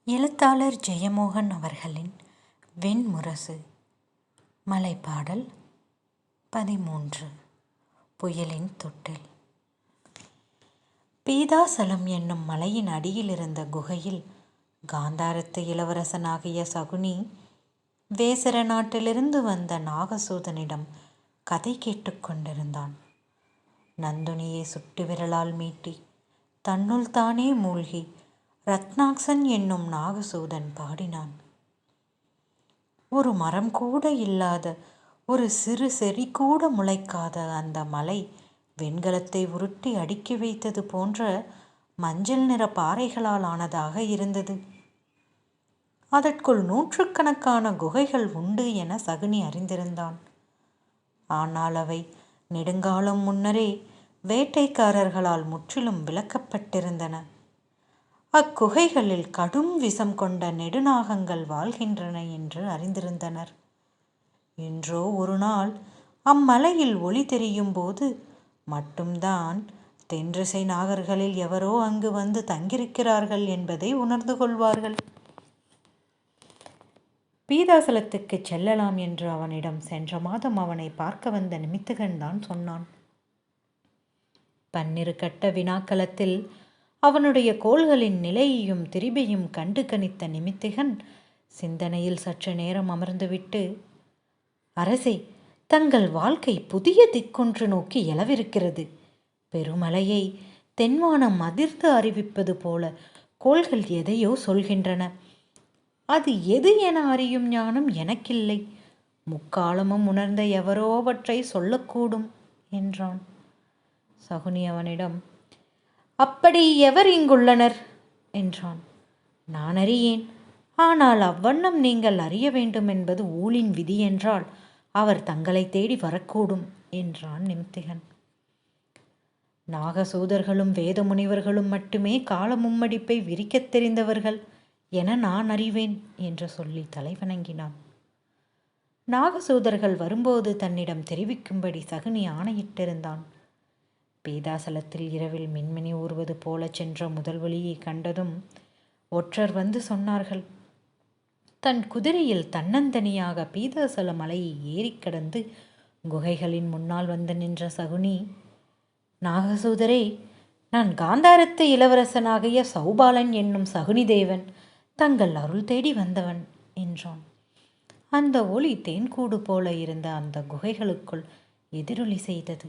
எழுத்தாளர் ஜெயமோகன் அவர்களின் வெண்முரசு மலைப்பாடல் 13. புயலின் தொட்டில். பீதாசலம் என்னும் மலையின் அடியிலிருந்த குகையில் காந்தாரத்து இளவரசனாகிய சகுனி வேசர நாட்டிலிருந்து வந்த நாகசூதனிடம் கதை கேட்டுக்கொண்டிருந்தான். நந்துனியை சுட்டு விரலால் மீட்டி தன்னுள் தானே மூழ்கி ரத்னாக்சன் என்னும் நாகசூதன் பாடினான். ஒரு மரம் கூட இல்லாத, ஒரு சிறு செடி கூட முளைக்காத அந்த மலை வெண்கலத்தை உருட்டி அடுக்கி வைத்தது போன்ற மஞ்சள் நிற பாறைகளால் ஆனதாக இருந்தது. அதற்குள் நூற்றுக்கணக்கான குகைகள் உண்டு என சகுனி அறிந்திருந்தான். ஆனால் அவை நெடுங்காலம் முன்னரே வேட்டைக்காரர்களால் முற்றிலும் விலக்கப்பட்டிருந்தன. அக்குகைகளில் கடும் விஷம் கொண்ட நெடுநாகங்கள் வாழ்கின்றன என்று அறிந்திருந்தனர். என்றோ ஒரு நாள் அம்மலையில் ஒளி தெரியும் போது மட்டும்தான் தென்றிசை நாகர்களில் எவரோ அங்கு வந்து தங்கியிருக்கிறார்கள் என்பதை உணர்ந்து கொள்வார்கள். பீதாசலத்துக்கு செல்லலாம் என்று அவனிடம் சென்ற மாதம் அவனை பார்க்க வந்த நிமித்தகன் தான் சொன்னான். 12 கட்ட வினாக்களத்தில் அவனுடைய கோள்களின் நிலையையும் திரிபையும் கண்டு கணித்த நிமித்திகன் சிந்தனையில் சற்று நேரம் அமர்ந்துவிட்டு, அரசே, தங்கள் வாழ்க்கை புதிய திக்கொன்று நோக்கி எழவிருக்கிறது. பெருமலையை தென்வானம் அதிர்ந்து அறிவிப்பது போல கோள்கள் எதையோ சொல்கின்றன. அது எது என அறியும் ஞானம் எனக்கில்லை. முக்காலமும் உணர்ந்த எவரோ அவற்றை சொல்லக்கூடும் என்றான். சகுனி அவனிடம், அப்படி எவர் இங்குள்ளனர் என்றான். நான் அறியேன். ஆனால் அவ்வண்ணம் நீங்கள் அறிய வேண்டும் என்பது ஊழின் விதி என்றால் அவர் தங்களை தேடி வரக்கூடும் என்றான் நிமித்திகன். நாகசூதர்களும் வேத முனிவர்களும் மட்டுமே கால மும்மடிப்பை விரிக்கத் தெரிந்தவர்கள் என நான் அறிவேன் என்று சொல்லி தலைவணங்கினான். நாகசூதர்கள் வரும்போது தன்னிடம் தெரிவிக்கும்படி சகுனி ஆணையிட்டிருந்தான். பீதாசலத்தில் இரவில் மின்மினி ஊறுவது போல சென்ற முதல் ஒளியை கண்டதும் ஒற்றர் வந்து சொன்னார்கள். தன் குதிரையில் தன்னந்தனியாக பீதாசல மலையை ஏறி கடந்து குகைகளின் முன்னால் வந்து நின்ற சகுனி, நாகசூதரே, நான் காந்தாரத்து இளவரசனாகிய சௌபாலன் என்னும் சகுனி தேவன், தங்கள் அருள் தேடி வந்தவன் என்றான். அந்த ஒளி தேன்கூடு போல இருந்த அந்த குகைகளுக்குள் எதிரொலி செய்தது.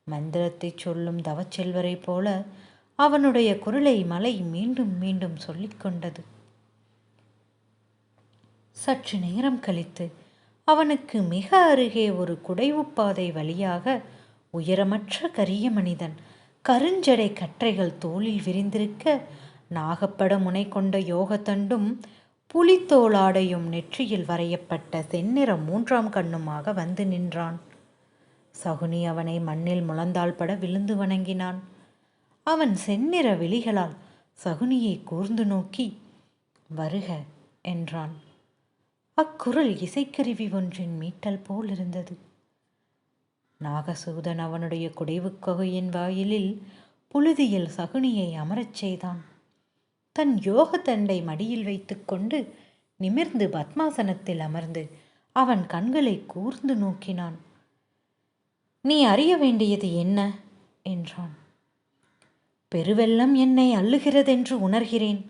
மந்திரத்தை சொல்லும் தவச்செல்வரை போல அவனுடைய குரலை மலை மீண்டும் மீண்டும் சொல்லிக்கொண்டது. சற்று நேரம் கழித்து அவனுக்கு மிக அருகே ஒரு குடைவுப்பாதை வழியாக உயரமற்ற கரிய மனிதன் கருஞ்சடை கற்றைகள் தோளில் விரிந்திருக்க நாகப்பட முனை கொண்ட யோகத்தண்டும் புலித்தோளாடையும் நெற்றியில் வரையப்பட்ட செந்நிற 3ஆம் கண்ணுமாக வந்து நின்றான். சகுனி அவனை மண்ணில் முழந்தாள் பட விழுந்து வணங்கினான். அவன் செந்நிற விழிகளால் சகுனியை கூர்ந்து நோக்கி, வருக என்றான். அக்குரல் இசைக்கருவி ஒன்றின் மீட்டல் போல் இருந்தது. நாகசூதன் அவனுடைய குடைவுக்கொகையின் வாயிலில் புழுதியில் சகுனியை அமரச் செய்தான். தன் யோக தண்டை மடியில் வைத்துக்கொண்டு நிமிர்ந்து பத்மாசனத்தில் அமர்ந்து அவன் கண்களை கூர்ந்து நோக்கினான். நீ அறிய வேண்டியது என்ன என்றான். பெருவெள்ளம் என்னை அள்ளுகிறதென்று உணர்கிறேன்.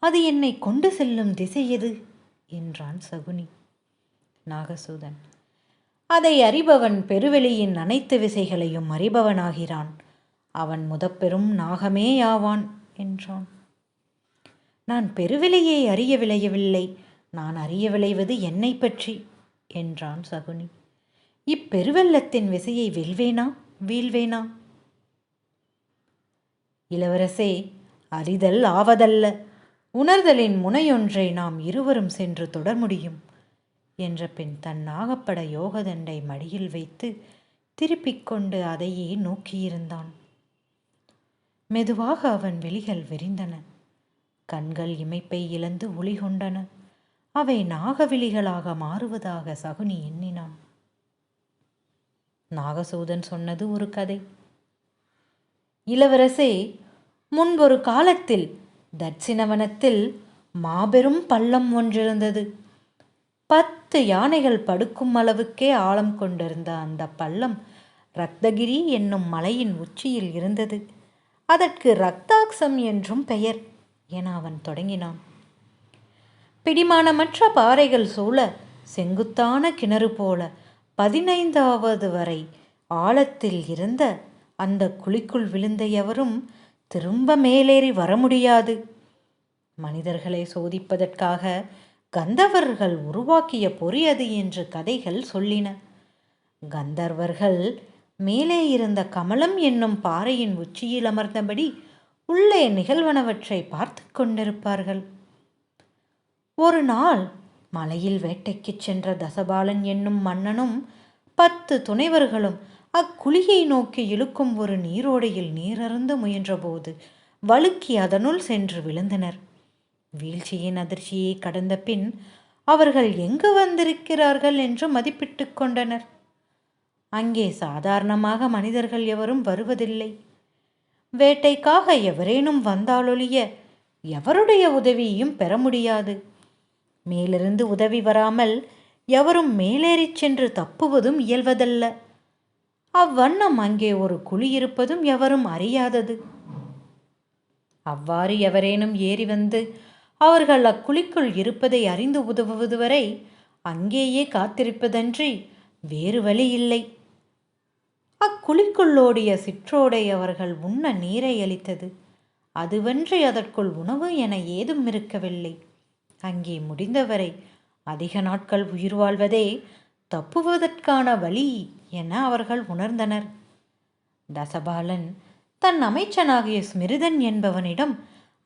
அது என்னை கொண்டு செல்லும் திசை எது என்றான் சகுனி. நாகசூதன், அதை அறிபவன் பெருவெளியின் அனைத்து விசைகளையும் அறிபவனாகிறான். அவன் முதப்பெரும் நாகமேயாவான் என்றான். நான் பெருவெளியை அறிய விளையவில்லை. நான் அறிய விளைவது என்னை பற்றி என்றான் சகுனி. இப்பெருவெள்ளத்தின் விசையை வெல்வேனா வீழ்வேனா? இளவரசே, அறிதல் ஆவதல்ல, உணர்தலின் முனையொன்றை நாம் இருவரும் சென்று தொடர் முடியும் என்ற பின் தன் நாகப்பட யோகதண்டை மடியில் வைத்து திருப்பிக் கொண்டு அதையே நோக்கியிருந்தான். மெதுவாக அவன் விழிகள் விரிந்தன. கண்கள் இமைப்பை இழந்து ஒளி கொண்டன. அவை நாகவிழிகளாக மாறுவதாக சகுனி எண்ணினான். நாகசூதன் சொன்னது ஒரு கதை. இளவரசே, முன்பொரு காலத்தில் தட்சிணவனத்தில் மாபெரும் பள்ளம் ஒன்றிருந்தது. 10 யானைகள் படுக்கும் அளவுக்கே ஆழம் கொண்டிருந்த அந்த பள்ளம் ரத்னகிரி என்னும் மலையின் உச்சியில் இருந்தது. அதற்கு ரக்தாக்ஷம் என்றும் பெயர் என அவன் தொடங்கினான். பிடிமானமற்ற பாறைகள் சூழ செங்குத்தான கிணறு போல 15வது வரை ஆழத்தில் இருந்த அந்த குழிக்குள் விழுந்த எவரும் திரும்ப மேலேறி வர முடியாது. மனிதர்களை சோதிப்பதற்காக கந்தர்வர்கள் உருவாக்கிய பொறி அது என்று கதைகள் சொல்லின. கந்தர்வர்கள் மேலே இருந்த கமலம் என்னும் பாறையின் உச்சியில் அமர்ந்தபடி உள்ளே நிகழ்வனவற்றை பார்த்து கொண்டிருப்பார்கள். ஒரு நாள் மலையில் வேட்டைக்கு சென்ற தசபாலன் என்னும் மன்னனும் 10 துணைவர்களும் அக்குழியை நோக்கி இழுக்கும் ஒரு நீரோடையில் நீரருந்த முயன்றபோது வழுக்கி அதனுள் சென்று விழுந்தனர். வீழ்ச்சியின் அதிர்ச்சியை கடந்த பின் அவர்கள் எங்கு வந்திருக்கிறார்கள் என்று மதிப்பிட்டு கொண்டனர். அங்கே சாதாரணமாக மனிதர்கள் எவரும் வருவதில்லை. வேட்டைக்காக எவரேனும் வந்தாலொழிய எவருடைய உதவியையும் பெற முடியாது. மேலிருந்து உதவி வராமல் எவரும் மேலேறிச் சென்று தப்புவதும் இயல்வதல்ல. அவ்வண்ணம் அங்கே ஒரு குழி இருப்பதும் எவரும் அறியாதது. அவ்வாறு எவரேனும் ஏறி வந்து அவர்கள் அக்குழிக்குள் இருப்பதை அறிந்து உதவுவது வரை அங்கேயே காத்திருப்பதன்றி வேறு வழி இல்லை. அக்குழிக்குள்ளோடிய சிற்றோடை அவர்கள் உண்ண நீரை அளித்தது. அதுவன்றி அதற்குள் உணவு என ஏதும் இருக்கவில்லை. அங்கே முடிந்தவரை அதிக நாட்கள் உயிர் வாழ்வதே தப்புவதற்கான வழி என அவர்கள் உணர்ந்தனர். தசபாலன் தன் அமைச்சனாகிய ஸ்மிருதன் என்பவனிடம்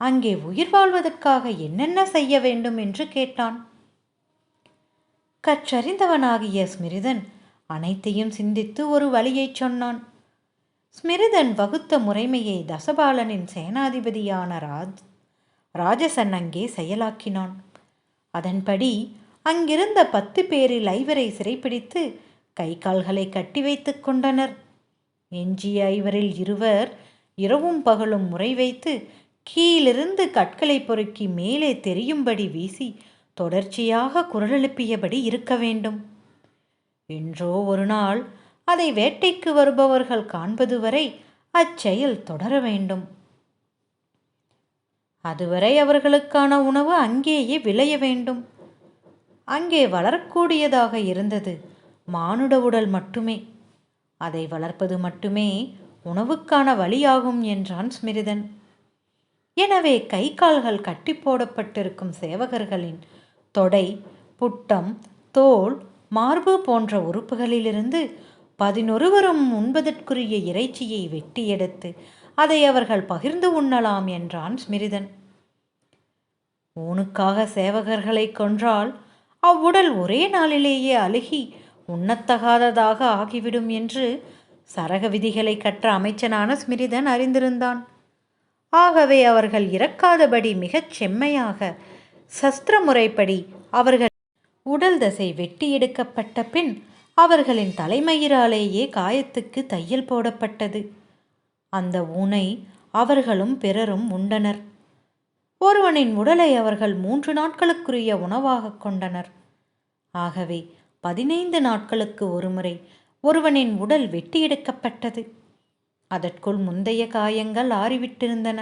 அங்கே உயிர் வாழ்வதற்காக என்னென்ன செய்ய வேண்டும் என்று கேட்டான். கற்றறிந்தவனாகிய ஸ்மிருதன் அனைத்தையும் சிந்தித்து ஒரு வழியை சொன்னான். ஸ்மிருதன் வகுத்த முறைமையை தசபாலனின் சேனாதிபதியான ராஜசன் அங்கே செயலாக்கினான். அதன்படி அங்கிருந்த 10 பேரில் 5 சிறைப்பிடித்து கை கால்களை கட்டி வைத்து கொண்டனர். எஞ்சிய 5 2 இரவும் பகலும் முறை வைத்து கீழிருந்து கற்களை பொறுக்கி மேலே தெரியும்படி வீசி தொடர்ச்சியாக குரல் எழுப்பியபடி இருக்க வேண்டும். என்றோ ஒரு நாள் அதை வேட்டைக்கு வருபவர்கள் காண்பது வரை அச்செயல் தொடர வேண்டும். அதுவரை அவர்களுக்கான உணவு அங்கேயே விளைய வேண்டும். அங்கே வளரக்கூடியதாக இருந்தது மானுட உடல் மட்டுமே. அதை வளர்ப்பது மட்டுமே உணவுக்கான வழியாகும் என்றான் ஸ்மிருதன். எனவே கை கால்கள் கட்டி போடப்பட்டிருக்கும் சேவகர்களின் தொடை, புட்டம், தோல், மார்பு போன்ற உறுப்புகளிலிருந்து 11 உண்பதற்குரிய இறைச்சியை வெட்டி எடுத்து அதை அவர்கள் பகிர்ந்து உண்ணலாம் என்றான் ஸ்மிருதன். ஊனுக்காக சேவகர்களை கொன்றால் அவ்வுடல் ஒரே நாளிலேயே அழுகி உண்ணத்தகாததாக ஆகிவிடும் என்று சரக விதிகளை கற்ற அமைச்சனான ஸ்மிருதன் அறிந்திருந்தான். ஆகவே அவர்கள் இறக்காதபடி மிகச் செம்மையாக சஸ்திர முறைப்படி அவர்கள் உடல் தசை வெட்டி எடுக்கப்பட்ட பின் அவர்களின் தலைமயிராலேயே காயத்துக்கு தையல் போடப்பட்டது. அந்த ஊனை அவர்களும் பிறரும் உண்டனர். ஒருவனின் உடலை அவர்கள் 3 நாட்களுக்குரிய உணவாக கொண்டனர். ஆகவே 15 நாட்களுக்கு ஒருமுறை ஒருவனின் உடல் வெட்டி எடுக்கப்பட்டது. அதற்குள் முந்தைய காயங்கள் ஆறிவிட்டிருந்தன.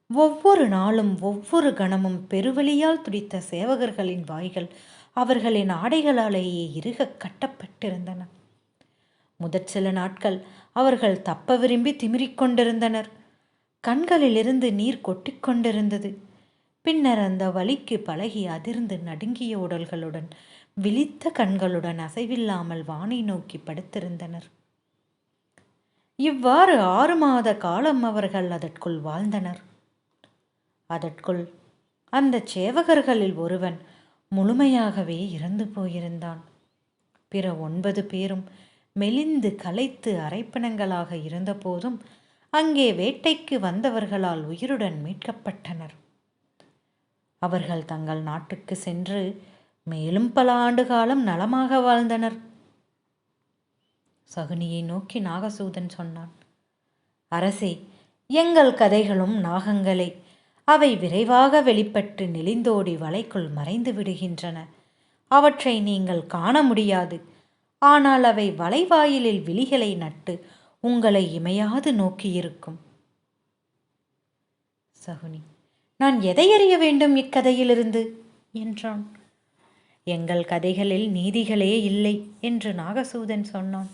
ஒவ்வொரு நாளும் ஒவ்வொரு கணமும் பெருவழியால் துடித்த சேவகர்களின் வாய்கள் அவர்களின் ஆடைகளாலேயே இறுக கட்டப்பட்டிருந்தன. முதற் சில நாட்கள் அவர்கள் தப்ப விரும்பி திமிரிக்கொண்டிருந்தனர். கண்களிலிருந்து நீர் கொட்டிக்கொண்டிருந்தது. பின்னர் அந்த வலிக்கு பழகி அதிர்ந்து நடுங்கிய உடல்களுடன் விழித்த கண்களுடன் அசைவில்லாமல் வானை நோக்கி படுத்திருந்தனர். இவ்வாறு 6 மாத காலம் அவர்கள் அதற்குள் வாழ்ந்தனர். அதற்குள் அந்த சேவகர்களில் ஒருவன் முழுமையாகவே இறந்து போயிருந்தான். பிற 9 பேரும் மெலிந்து களைத்து அரைப்பணங்களாக இருந்தபோதும் அங்கே வேட்டைக்கு வந்தவர்களால் உயிருடன் மீட்கப்பட்டனர். அவர்கள் தங்கள் நாட்டுக்கு சென்று மேலும் பல ஆண்டு காலம் நலமாக வாழ்ந்தனர். சகுனியை நோக்கி நாகசூதன் சொன்னான், அரசே, எங்கள் கதைகளும் நாகங்களே. அவை விரைவாக வெளிப்பட்டு நெளிந்தோடி வலைக்குள் மறைந்து விடுகின்றன. அவற்றை நீங்கள் காண முடியாது. ஆனால் அவை வலைவாயிலில் விழிகளை நட்டு உங்களை இமையாது நோக்கியிருக்கும். சகுனி: நான் எதை அறிய வேண்டும் இக்கதையிலிருந்து என்றான். எங்கள் கதைகளில் நீதிகளே இல்லை என்று நாகசூதன் சொன்னான்.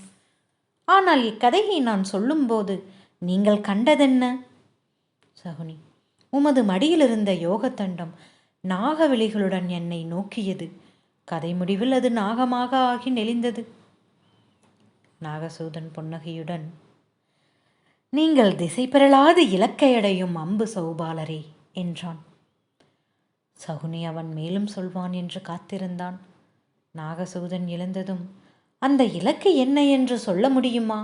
ஆனால் இக்கதையை நான் சொல்லும்போது நீங்கள் கண்டதென்ன? சகுனி: உமது மடியிலிருந்த யோகத்தண்டம் நாகவிழிகளுடன் என்னை நோக்கியது. கதை முடிவில் அது நாகமாக ஆகி நெளிந்தது. நாகசூதன் புன்னகையுடன்: நீங்கள் திசை பெறலாது இலக்கையடையும் அம்பு சௌபாலரே என்றான். சகுனி அவன் மேலும் சொல்வான் என்று காத்திருந்தான். நாகசூதன் எழுந்ததும், அந்த இலக்கு என்ன என்று சொல்ல முடியுமா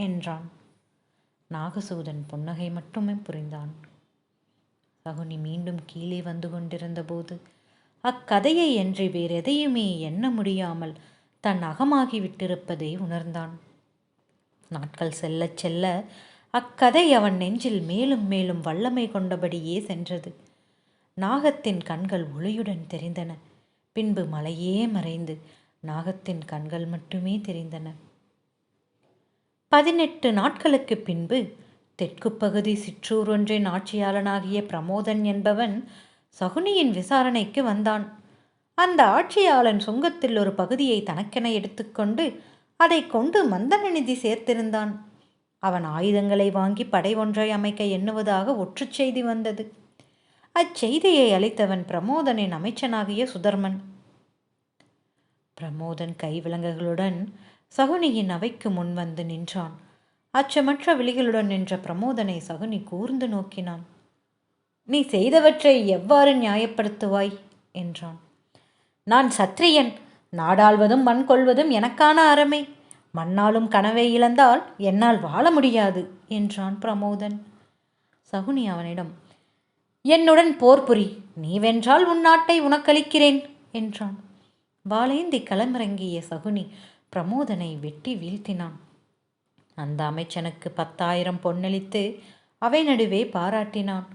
என்றான். நாகசூதன் புன்னகை மட்டுமே புரிந்தான். சகுனி மீண்டும் கீழே வந்து கொண்டிருந்த போது அக்கதையை அன்றி வேறெதையுமே எண்ண முடியாமல் தன் அகமாகி விட்டிருப்பதை உணர்ந்தான். நாட்கள் செல்ல செல்ல அக்கதை அவன் நெஞ்சில் மேலும் மேலும் வல்லமை கொண்டபடியே சென்றது. நாகத்தின் கண்கள் ஒளியுடன் தெரிந்தன. பின்பு மலையே மறைந்து நாகத்தின் கண்கள் மட்டுமே தெரிந்தன. 18 நாட்களுக்கு பின்பு தெற்கு பகுதி சிற்றூர் ஒன்றின் ஆட்சியாளனாகிய பிரமோதன் என்பவன் சகுனியின் விசாரணைக்கு வந்தான். அந்த ஆட்சியாளன் சுங்கத்தில் ஒரு பகுதியை தனக்கென எடுத்துக்கொண்டு அதை கொண்டு மந்தன நிதி சேர்த்திருந்தான். அவன் ஆயுதங்களை வாங்கி படை ஒன்றை அமைக்க எண்ணுவதாக ஒற்றுச் செய்தி வந்தது. அச்செய்தியை அளித்தவன் பிரமோதனின் அமைச்சனாகிய சுதர்மன். பிரமோதன் கைவிலங்குகளுடன் சகுனியின் அவைக்கு முன் வந்து நின்றான். அச்சமற்ற விழிகளுடன் நின்ற பிரமோதனை சகுனி கூர்ந்து நோக்கினான். நீ செய்தவற்றை எவ்வாறு நியாயப்படுத்துவாய் என்றான். நான் சத்திரியன். நாடாள்வதும் மண் கொள்வதும் எனக்கான அறமே. மண்ணாலும் கனவை இழந்தால் என்னால் வாழ முடியாது என்றான் பிரமோதன். சகுனி அவனிடம், என்னுடன் போர் புரி, நீ வென்றால் உன் நாட்டை உனக்களிக்கிறேன் என்றான். வாளேந்தி களமிறங்கிய சகுனி பிரமோதனை வெட்டி வீழ்த்தினான். அந்த அமைச்சனுக்கு 10,000 பொன்னளித்து அவை நடுவே பாராட்டினான்.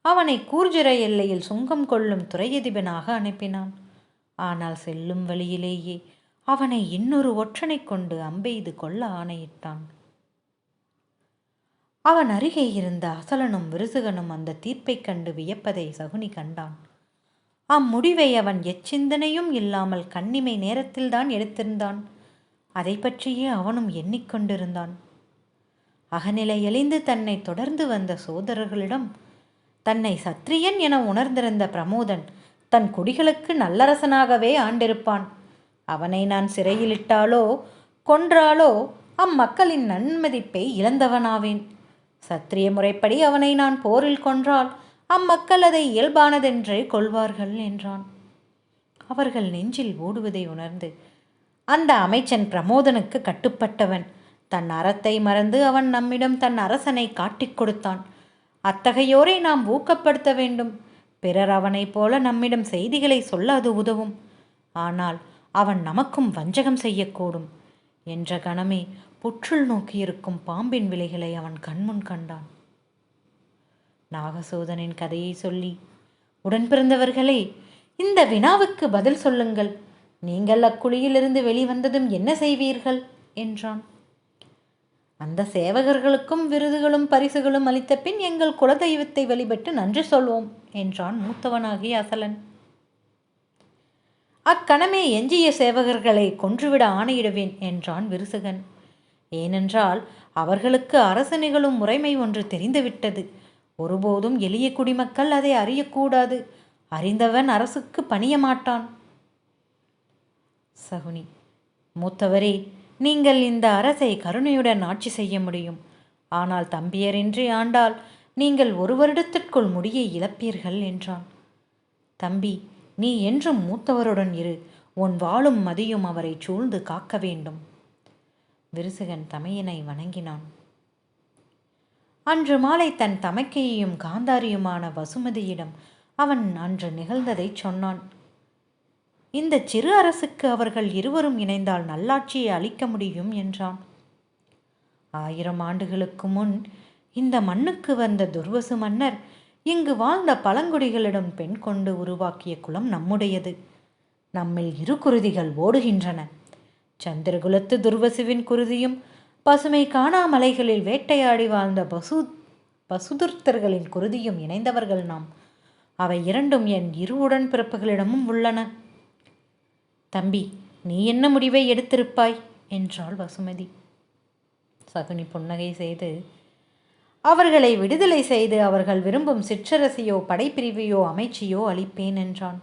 அவனை கூர்ஜர எல்லையில் சுங்கம் கொள்ளும் துறையதிபனாக அனுப்பினான். ஆனால் செல்லும் வழியிலேயே அவனை இன்னொரு ஒற்றனை கொண்டு அம்பெய்து கொல்ல ஆணையிட்டான். அவன் அருகே இருந்த அசலனும் விருசுகனும் அந்த தீர்ப்பைக் கண்டு வியப்பதை சகுனி கண்டான். அம்முடிவை அவன் எச்சிந்தனையும் இல்லாமல் கண்ணிமை நேரத்தில்தான் எடுத்திருந்தான். அதை பற்றியே அவனும் எண்ணிக்கொண்டிருந்தான். அகநிலை எழிந்து தன்னை தொடர்ந்து வந்த சோதரர்களிடம் தன்னை சத்திரியன் என உணர்ந்திருந்த பிரமோதன் தன் குடிகளுக்கு நல்லரசனாகவே ஆண்டிருப்பான். அவனை நான் சிறையிலிட்டாலோ கொன்றாலோ அம்மக்களின் நன்மதிப்பை இழந்தவனாவேன். சத்திரிய முறைப்படி அவனை நான் போரில் கொன்றால் அம்மக்கள் அதை இயல்பானதென்றே கொள்வார்கள் என்றான். அவர்கள் நெஞ்சில் ஓடுவதை உணர்ந்து, அந்த அமைச்சன் பிரமோதனுக்கு கட்டுப்பட்டவன். தன் அறத்தை மறந்து அவன் நம்மிடம் தன் அரசனை காட்டிக் கொடுத்தான். அத்தகையோரை நாம் ஊக்கப்படுத்த வேண்டும். பிறர் அவனைப் போல நம்மிடம் செய்திகளை சொல்ல அது உதவும். ஆனால் அவன் நமக்கும் வஞ்சகம் செய்யக்கூடும் என்ற கணமே புற்றுள் நோக்கியிருக்கும் பாம்பின் விலைகளை அவன் கண்முன் கண்டான். நாகசூதனின் கதையை சொல்லி, உடன் பிறந்தவர்களே, இந்த வினாவுக்கு பதில் சொல்லுங்கள். நீங்கள் அக்குழியிலிருந்து வெளிவந்ததும் என்ன செய்வீர்கள் என்றான். அந்த சேவகர்களுக்கும் விருதுகளும் பரிசுகளும் அளித்த பின் எங்கள் குலதெய்வத்தை வழிபட்டு நன்றி சொல்வோம் என்றான் மூத்தவனாகிய அசலன். அக்கணமே எஞ்சிய சேவகர்களை கொன்றுவிட ஆணையிடுவேன் என்றான் விருசகன். ஏனென்றால் அவர்களுக்கு அரசு நிகழும் முறைமை ஒன்று தெரிந்துவிட்டது. ஒருபோதும் எளிய குடிமக்கள் அதை அறியக்கூடாது. அறிந்தவன் அரசுக்கு பணிய மாட்டான். சகுனி, மூத்தவரே, நீங்கள் இந்த அரசை கருணையுடன் ஆட்சி செய்ய முடியும். ஆனால் தம்பியரின்றி ஆண்டால் நீங்கள் 1 வருடத்திற்குள் முடியை இழப்பீர்கள் என்றான். தம்பி, நீ என்றும் மூத்தவருடன் இரு. உன் வாளும் மதியும் அவரை சூழ்ந்து காக்க வேண்டும். விருசகன் தமையனை வணங்கினான். அன்று மாலை தன் தமக்கையையும் காந்தாரியுமான வசுமதியிடம் அவன் அன்று நிகழ்ந்ததை சொன்னான். இந்த சிறு அரசுக்கு அவர்கள் இருவரும் இணைந்தால் நல்லாட்சியை அளிக்க முடியும் என்றான். 1000 ஆண்டுகளுக்கு முன் இந்த மண்ணுக்கு வந்த துர்வசு மன்னர் இங்கு வாழ்ந்த பழங்குடிகளிடம் பெண் கொண்டு உருவாக்கிய குலம் நம்முடையது. நம்மில் இரு குருதிகள் ஓடுகின்றன. சந்திரகுலத்து துர்வசுவின் குருதியும் பசுமை காணாமலைகளில் வேட்டையாடி வாழ்ந்த பசுதுர்த்தர்களின் குருதியும் இணைந்தவர்கள் நாம். அவை இரண்டும் என் இரு உடன் பிறப்புகளிடமும் உள்ளன. தம்பி, நீ என்ன முடிவை எடுத்திருப்பாய் என்றாள் வசுமதி. சகுனி புன்னகை செய்து, அவர்களை விடுதலை செய்து அவர்கள் விரும்பும் சிற்றரசியோ படைப்பிரிவையோ அமைச்சியோ அளிப்பேன் என்றான்.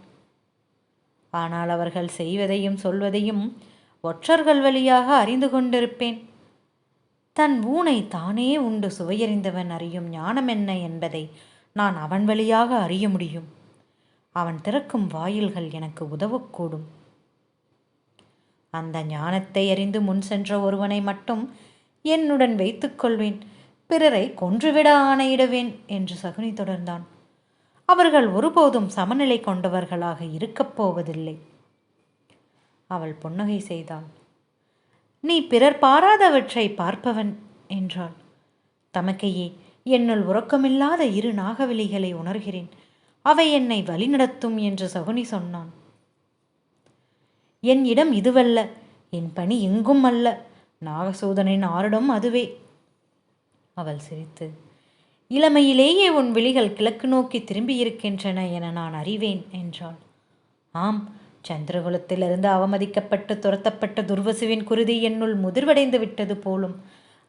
ஆனால் அவர்கள் செய்வதையும் சொல்வதையும் ஒற்றர்கள் வழியாக அறிந்து கொண்டிருப்பேன். தன் ஊனை தானே உண்டு சுவையறிந்தவன் அறியும் ஞானம் என்ன என்பதை நான் அவன் வழியாக அறிய முடியும். அவன் திறக்கும் வாயில்கள் எனக்கு உதவக்கூடும். அந்த ஞானத்தை அறிந்து முன் சென்ற ஒருவனை மட்டும் என்னுடன் வைத்துக்கொள்வேன். பிறரை கொன்றுவிட ஆணையிடுவேன் என்று சகுனி தொடர்ந்தான். அவர்கள் ஒருபோதும் சமநிலை கொண்டவர்களாக இருக்கப் போவதில்லை. அவள் புன்னகை செய்தாள். நீ பிறர் பாராதவற்றை பார்ப்பவன் என்றாள். தமக்கையே, என்னுள் உறக்கமில்லாத இரு நாகவெளிகளை உணர்கிறேன். அவை என்னை வழிநடத்தும் என்று சகுனி சொன்னான். என் இடம் இதுவல்ல, என் பணி எங்கும் அல்ல. நாகசூதனின் ஆருடம் அதுவே. அவள் சிரித்து, இளமையிலேயே உன் விழிகள் கிழக்கு நோக்கி திரும்பியிருக்கின்றன என நான் அறிவேன் என்றாள். ஆம், சந்திரகுலத்திலிருந்து அவமதிக்கப்பட்டு துரத்தப்பட்ட துர்வசுவின் குருதி என்னுள் முதிர்வடைந்து விட்டது போலும்.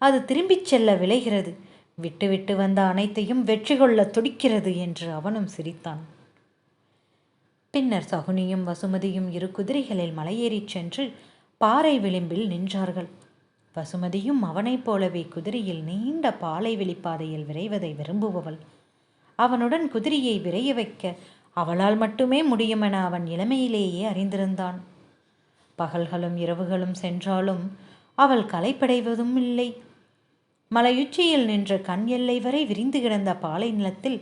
அது திரும்பிச் செல்ல விளைகிறது. விட்டு விட்டு வந்த அனைத்தையும் வெற்றி கொள்ள துடிக்கிறது என்று அவனும் சிரித்தான். பின்னர் சகுனியும் வசுமதியும் இரு குதிரைகளில் மலையேறிச் சென்று பாறை விளிம்பில் நின்றார்கள். வசுமதியும் அவனைப் போலவே குதிரையில் நீண்ட பாலை வெளிப்பாதையில் விரைவதை விரும்புபவள். அவனுடன் குதிரையை விரைய வைக்க அவளால் மட்டுமே முடியுமென அவன் இளமையிலேயே அறிந்திருந்தான். பகல்களும் இரவுகளும் சென்றாலும் அவள் களைப்படைவதும் இல்லை. மலையுச்சியில் நின்ற கண் எல்லை வரை விரிந்து கிடந்த பாலை நிலத்தில்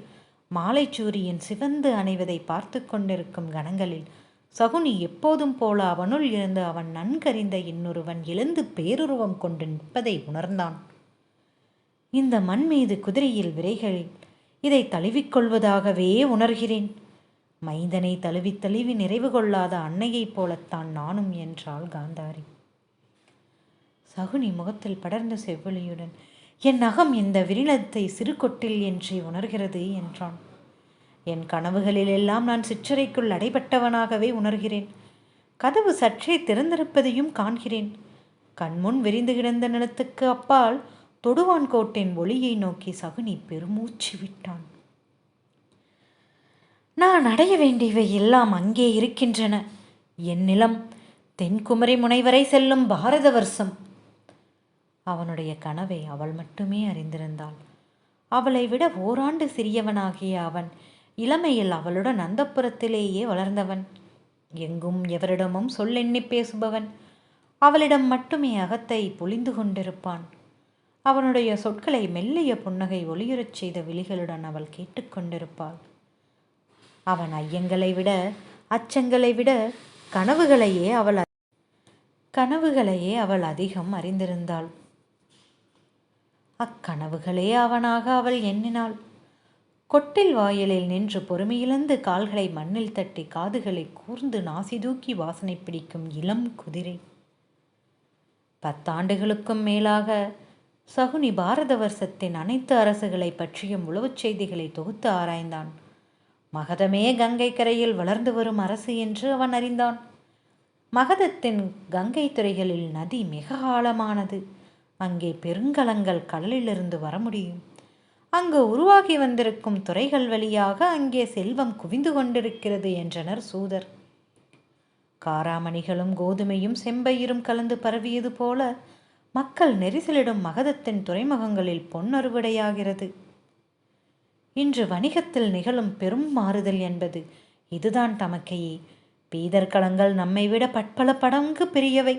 மாலை சூரியன் சிவந்து அணைவதை பார்த்து கொண்டிருக்கும் கணங்களில் சகுனி எப்போதும் போல அவனுள் இருந்து அவன் நன்கறிந்த இன்னொருவன் எழுந்து பேருருவம் கொண்டு நிற்பதை உணர்ந்தான். இந்த மண் மீது குதிரையில் விரைகளில் இதை தழுவிக்கொள்வதாகவே உணர்கிறேன். மைந்தனை தழுவி தழுவி நிறைவு கொள்ளாத அன்னையைப் போலத்தான் நானும் என்றாள் காந்தாரி. சகுனி முகத்தில் படர்ந்த செவ்வொளியுடன், என் அகம் இந்த விரிலத்தை சிறு கொட்டில் என்றே உணர்கிறது என்றான். என் கனவுகளிலெல்லாம் நான் சிற்றறைக்குள் அடைபட்டவனாகவே உணர்கிறேன். கதவு சற்றே திறந்திருப்பதையும் காண்கிறேன். கண்முன் விரிந்து கிடந்த நிலத்துக்கு அப்பால் தொடுவான் கோட்டின் ஒளியை நோக்கி சகுனி பெருமூச்சு விட்டான். நான் அடைய வேண்டியவை எல்லாம் அங்கே இருக்கின்றன. என் நிலம் தென்குமரி முனைவரை செல்லும் பாரத வருஷம். அவனுடைய கனவை அவள் மட்டுமே அறிந்திருந்தாள். அவளை விட ஓராண்டு சிறியவனாகிய அவன் இளமையில் அவளுடன் அந்தப்புறத்திலேயே வளர்ந்தவன். எங்கும் எவரிடமும் சொல்லெண்ணி பேசுபவன். அவளிடம் மட்டுமே அகத்தை பொழிந்து கொண்டிருப்பான். அவனுடைய சொற்களை மெல்லிய புன்னகை ஒளியுறச் செய்த விழிகளுடன் அவள் கேட்டுக்கொண்டிருப்பாள். அவன் ஐயங்களை விட அச்சங்களை விட கனவுகளையே அவள் அதிகம் அறிந்திருந்தாள். அக்கனவுகளே அவனாக அவள் எண்ணினாள். கொட்டில் வாயிலில் நின்று பொறுமையிழந்து கால்களை மண்ணில் தட்டி காதுகளை கூர்ந்து நாசி தூக்கி வாசனை பிடிக்கும் இளம் குதிரை. 10 ஆண்டுகளுக்கும் மேலாக சகுனி பாரத வருஷத்தின் அனைத்து அரசுகளை பற்றியும் உளவுச் செய்திகளை தொகுத்து ஆராய்ந்தான். மகதமே கங்கை கரையில் வளர்ந்து வரும் அரசு என்று அவன் அறிந்தான். மகதத்தின் கங்கை துறைகளில் நதி மிக ஆழமானது. அங்கே பெருங்கலங்கள் கடலிலிருந்து வர முடியும். அங்கு உருவாகி வந்திருக்கும் துறைகள் வழியாக அங்கே செல்வம் குவிந்து கொண்டிருக்கிறது என்றனர் சூதர். காராமணிகளும் கோதுமையும் செம்பயிரும் கலந்து பரவியது போல மக்கள் நெரிசலிடும் மகதத்தின் துறைமுகங்களில் பொன் அறுவடையாகிறது. இன்று வணிகத்தில் நிகழும் பெரும் மாறுதல் என்பது இதுதான் தமக்கையே. பீதர்களங்கள் நம்மை விட பற்பல படங்கு பெரியவை.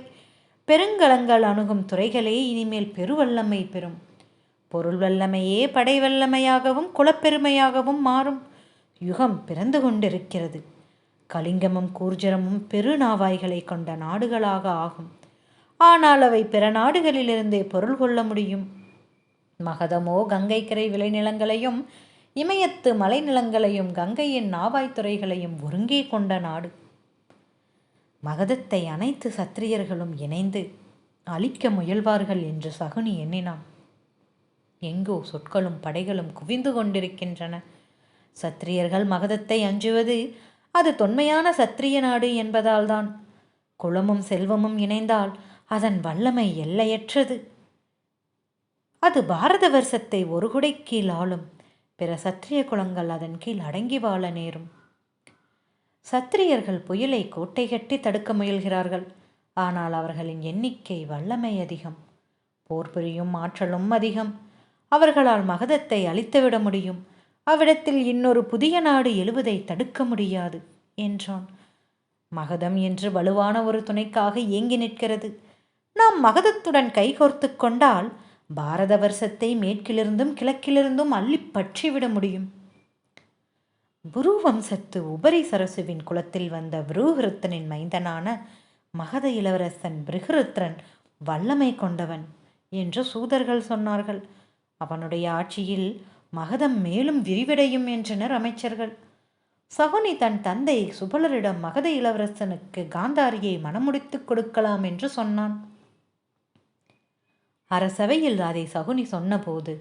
பெருங்கலங்கள் அணுகும் துறைகளே இனிமேல் பெருவல்லமை பெறும். பொருள் வல்லமையே படை வல்லமையாகவும் குலப்பெருமையாகவும் மாறும் யுகம் பிறந்து கொண்டிருக்கிறது. கலிங்கமும் கூர்ஜரமும் பெருநாவாய்களை கொண்ட நாடுகளாக ஆகும். ஆனால் அவை பிற நாடுகளிலிருந்தே பொருள் கொள்ள முடியும். மகதமோ கங்கைக்கரை விளைநிலங்களையும் இமயத்து மலைநிலங்களையும் கங்கையின் நாவாய்த்துறைகளையும் ஒருங்கே கொண்ட நாடு. மகதத்தை அனைத்து சத்திரியர்களும் இணைந்து அழிக்க முயல்வார்கள் என்று சகுனி எண்ணினான். எங்கோ சொற்களும் படைகளும் குவிந்து கொண்டிருக்கின்றன. சத்திரியர்கள் மகதத்தை அஞ்சுவது அது தொன்மையான சத்திரிய நாடு என்பதால்தான். குலமும் செல்வமும் இணைந்தால் அதன் வல்லமை எல்லையற்றது. அது பாரத வருஷத்தை ஒரு குடை கீழ் ஆளும். பிற சத்திரிய குலங்கள் அதன் கீழ் அடங்கி வாழ நேரும். சத்திரியர்கள் புயலை கோட்டை கட்டி தடுக்க முயல்கிறார்கள். ஆனால் அவர்களின் எண்ணிக்கை வல்லமை அதிகம், போர் புரியும் ஆற்றலும் அதிகம். அவர்களால் மகதத்தை அழித்துவிட முடியும். அவ்விடத்தில் இன்னொரு புதிய நாடு எழுவதை தடுக்க முடியாது என்றான். மகதம் என்று வலுவான ஒரு துணைக்காக ஏங்கி நிற்கிறது. நாம் மகதத்துடன் கைகோர்த்து கொண்டால் பாரத வருஷத்தை மேற்கிலிருந்தும் கிழக்கிலிருந்தும் அள்ளி பற்றிவிட முடியும். புரு வம்சத்து உபரி சரசுவின் குலத்தில் வந்த விருஹருத்தனின் மைந்தனான மகத இளவரசன் பிருஹருத்ரன் வல்லமை கொண்டவன் என்று சூதர்கள் சொன்னார்கள். அவனுடைய ஆட்சியில் மகதம் மேலும் விரிவடையும் என்றனர் அமைச்சர்கள். சகுனி தன் தந்தை சுபலரிடம் மகத இளவரசனுக்கு காந்தாரியை மணமுடித்து கொடுக்கலாம் என்று சொன்னான். அரசவையில் அதை சகுனி சொன்னபோது,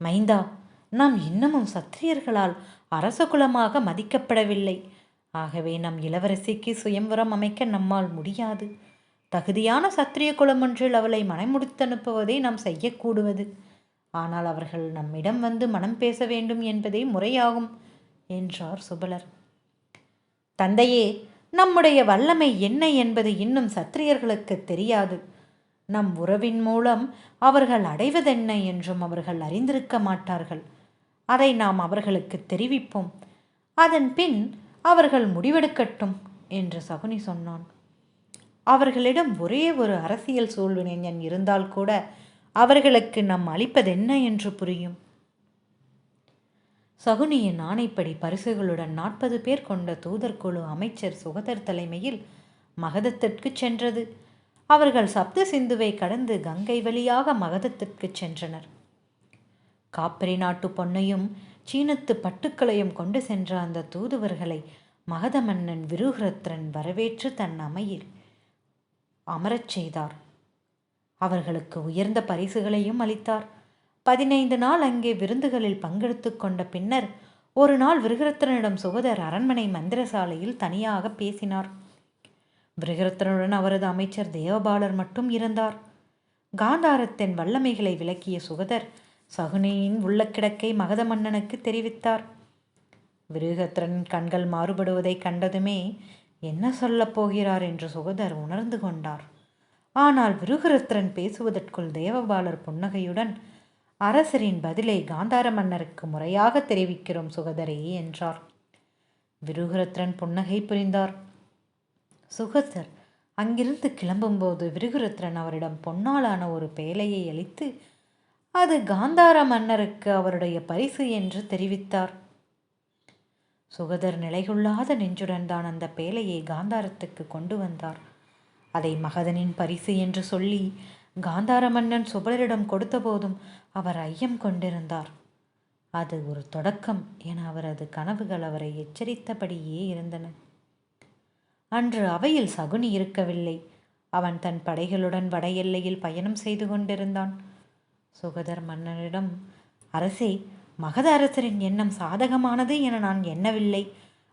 மைந்தா, நாம் இன்னமும் சத்திரியர்களால் அரசகுலமாக மதிக்கப்படவில்லை. ஆகவே நம் இளவரசிக்கு சுயம்வரம் அமைக்க நம்மால் முடியாது. தகுதியான சத்திரிய குலம் ஒன்றில் அவளை மணமுடித்தனுப்புவதை நாம் செய்யக்கூடுவது. ஆனால் அவர்கள் நம்மிடம் வந்து மனம் பேச வேண்டும் என்பதே முறையாகும் என்றார் சுபலர். தந்தையே, நம்முடைய வல்லமை என்ன என்பது இன்னும் சத்திரியர்களுக்கு தெரியாது. நம் உறவின் மூலம் அவர்கள் அடைவதென்ன என்றும் அவர்கள் அறிந்திருக்க மாட்டார்கள். அதை நாம் அவர்களுக்கு தெரிவிப்போம். அதன் பின் அவர்கள் முடிவெடுக்கட்டும் என்று சகுனி சொன்னான். அவர்களிடம் ஒரே ஒரு அரசியல் சூழ்வினைஞன் இருந்தால் கூட அவர்களுக்கு நாம் அளிப்பதென்ன என்று புரியும். சகுனியின் ஆணைப்படி பரிசுகளுடன் 40 பேர் கொண்ட தூதர்குழு அமைச்சர் சுகதர் தலைமையில் மகதத்திற்கு சென்றது. அவர்கள் சப்த சிந்துவை கடந்து கங்கை வழியாக மகதத்திற்கு சென்றனர். காப்பரி நாட்டு பொன்னையும் சீனத்து பட்டுக்களையும் கொண்டு சென்ற அந்த தூதுவர்களை மகத மன்னன் விருஹருத்ரன் வரவேற்று தன் அமையில் அமரச் செய்தார். அவர்களுக்கு உயர்ந்த பரிசுகளையும் அளித்தார். 15 நாள் அங்கே விருந்துகளில் பங்கெடுத்து கொண்ட பின்னர் ஒரு நாள் விருஹருத்ரனிடம் சுகதர் அரண்மனை மந்திரசாலையில் தனியாக பேசினார். விருஹருத்ரனுடன் அவரது அமைச்சர் தேவபாலர் மட்டும் இருந்தார். காந்தாரத்தின் வல்லமைகளை விளக்கிய சுகதர் சகுனியின் உள்ள கிடக்கை மகத மன்னனுக்கு தெரிவித்தார். விருஹருத்ரனின் கண்கள் மாறுபடுவதை கண்டதுமே என்ன சொல்லப் போகிறார் என்று சுகதர் உணர்ந்து கொண்டார். ஆனால் விருஹருத்ரன் பேசுவதற்குள் தேவபாலர் புன்னகையுடன், அரசரின் பதிலை காந்தார மன்னருக்கு முறையாக தெரிவிக்கிறோம் சுகதரே என்றார். விருஹருத்ரன் புன்னகை புரிந்தார். சுகதர் அங்கிருந்து கிளம்பும்போது விருஹருத்ரன் அவரிடம் பொன்னாலான ஒரு பேழையை அளித்து அது காந்தார மன்னருக்கு அவருடைய பரிசு என்று தெரிவித்தார். சுகதர் நிலைகுள்ளாத நெஞ்சுடன் தான் அந்த பேழையை காந்தாரத்துக்கு கொண்டு வந்தார். அதை மகதனின் பரிசு என்று சொல்லி காந்தார மன்னன் சுபலரிடம் கொடுத்த போதும் அவர் ஐயம் கொண்டிருந்தார். அது ஒரு தொடக்கம் என அவரது கனவுகள் அவரை எச்சரித்தபடியே இருந்தன. அன்று அவையில் சகுனி இருக்கவில்லை. அவன் தன் படைகளுடன் வட எல்லையில் பயணம் செய்து கொண்டிருந்தான். சுகதர் மன்னனிடம், அரசே, மகத அரசரின் எண்ணம் சாதகமானது என நான் எண்ணவில்லை.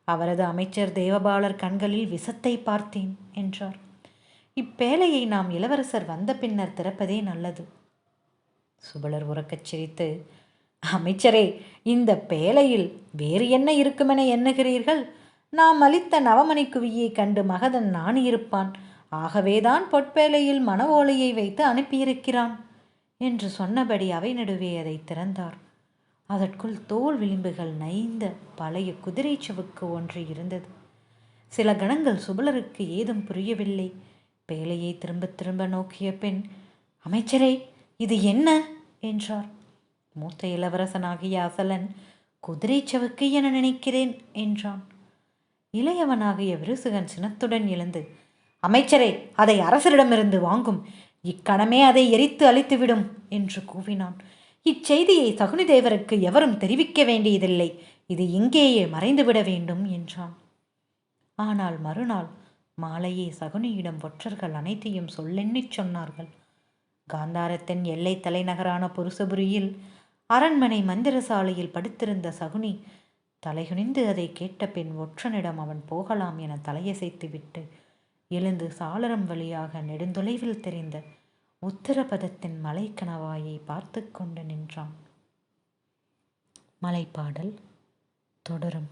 அவரது அமைச்சர் தேவபாலர் கண்களில் விஷத்தை பார்த்தேன் என்றார். இப்பேழையை நாம் இளவரசர் வந்த பின்னர் திறப்பதே நல்லது. சுபலர் உறக்கச் சிரித்து, அமைச்சரே, இந்த பேழையில் வேறு என்ன இருக்குமென எண்ணுகிறீர்கள்? நாம் அளித்த நவமணி குவியை கண்டு மகதன் நாணியிருப்பான். ஆகவேதான் பொற்பேழையில் மன ஓலையை வைத்து அனுப்பியிருக்கிறான் என்று சொன்னபடி அவை நடுவே அதை திறந்தார். அதற்குள் தோல் விளிம்புகள் நைந்த பழைய குதிரை சவுக்கு ஒன்று இருந்தது. சில கணங்கள் சுபலருக்கு ஏதும் புரியவில்லை. பேழையை திரும்ப திரும்ப நோக்கிய பின், அமைச்சரே, இது என்ன என்றார். மூத்த இளவரசனாகிய அசலன், குதிரை சவுக்கு என நினைக்கிறேன் என்றான். இளையவனாகிய விருசுகன் சினத்துடன் எழுந்து, அமைச்சரே, அதை அரசரிடமிருந்து வாங்கும். இக்கணமே அதை எரித்து அழித்துவிடும் என்று கூவினான். இச்செய்தியை சகுனி தேவருக்கு எவரும் தெரிவிக்க வேண்டியதில்லை. இது இங்கேயே மறைந்துவிட வேண்டும் என்றான். ஆனால் மறுநாள் மாலையே சகுனியிடம் ஒற்றர்கள் அனைத்தையும் சொல்லெண்ணிச் சொன்னார்கள். காந்தாரத்தின் எல்லை தலைநகரான புருஷபுரியில் அரண்மனை மந்திரசாலையில் படுத்திருந்த சகுனி தலைகுனிந்து அதை கேட்ட பின் ஒற்றனிடம் அவன் போகலாம் என தலையசைத்துவிட்டு எழுந்து சாளரம் வழியாக நெடுந்தொலைவில் தெரிந்த உத்தரபதத்தின் மலைக்கணவாயை பார்த்து கொண்டு நின்றான். மலைப்பாடல் தொடரும்.